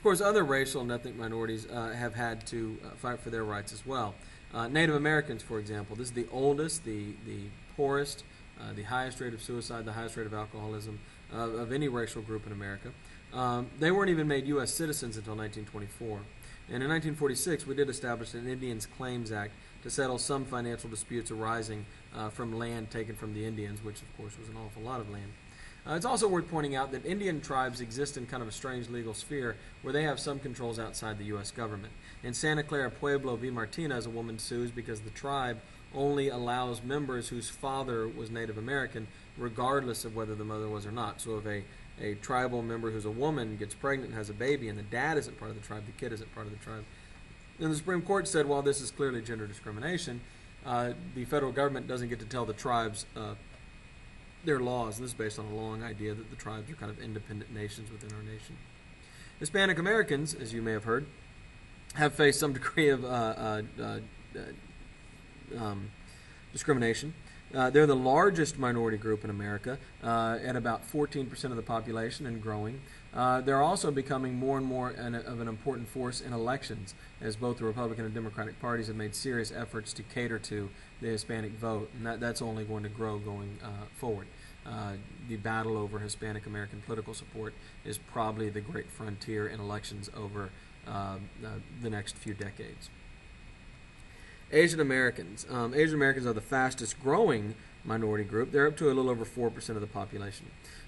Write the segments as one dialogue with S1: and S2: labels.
S1: course, other racial and ethnic minorities have had to fight for their rights as well. Native Americans, for example, this is the oldest, the poorest, the highest rate of suicide, the highest rate of alcoholism of any racial group in America. They weren't even made U.S. citizens until 1924. And in 1946, we did establish an Indians Claims Act to settle some financial disputes arising from land taken from the Indians, which, of course, was an awful lot of land. It's also worth pointing out that Indian tribes exist in kind of a strange legal sphere where they have some controls outside the U.S. government. In Santa Clara Pueblo v. Martinez, a woman sues because the tribe only allows members whose father was Native American, regardless of whether the mother was or not. So if a tribal member who's a woman gets pregnant and has a baby and the dad isn't part of the tribe, the kid isn't part of the tribe. And the Supreme Court said, while this is clearly gender discrimination, the federal government doesn't get to tell the tribes their laws. And this is based on a long idea that the tribes are kind of independent nations within our nation. Hispanic Americans, as you may have heard, have faced some degree of discrimination. They're the largest minority group in America, at about 14% of the population and growing. They're also becoming more and more of an important force in elections, as both the Republican and Democratic parties have made serious efforts to cater to the Hispanic vote, and that's only going to grow going forward. The battle over Hispanic American political support is probably the great frontier in elections over the next few decades. Asian Americans. Asian Americans are the fastest growing minority group. They're up to a little over 4% of the population.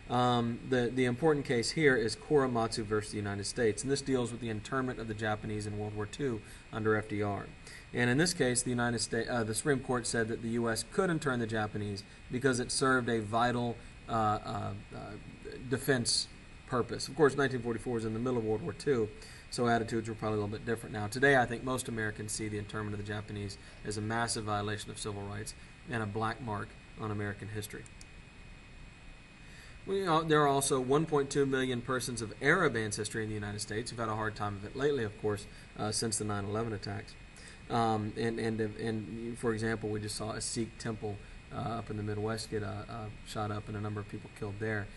S1: The important case here is Korematsu versus the United States, and this deals with the internment of the Japanese in World War II under FDR. And in this case, the Supreme Court said that the U.S. could intern the Japanese because it served a vital defense purpose. Of course, 1944 was in the middle of World War II, so attitudes were probably a little bit different now. Today, I think most Americans see the internment of the Japanese as a massive violation of civil rights and a black mark on American history. There are also 1.2 million persons of Arab ancestry in the United States who've had a hard time of it lately, of course, since the 9/11 attacks. And for example, we just saw a Sikh temple up in the Midwest get shot up and a number of people killed there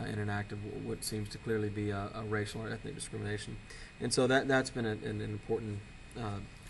S1: in an act of what seems to clearly be a racial or ethnic discrimination. And so that's been an important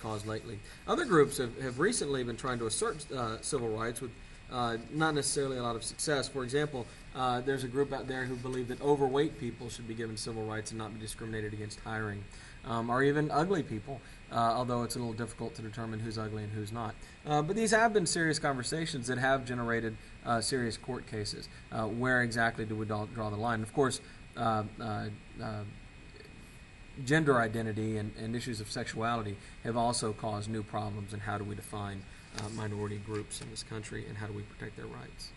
S1: cause lately. Other groups have recently been trying to assert civil rights with not necessarily a lot of success. For example, there's a group out there who believe that overweight people should be given civil rights and not be discriminated against hiring, or even ugly people, although it's a little difficult to determine who's ugly and who's not. But these have been serious conversations that have generated serious court cases. Where exactly do we draw the line? Of course, gender identity and issues of sexuality have also caused new problems in how do we define minority groups in this country and how do we protect their rights.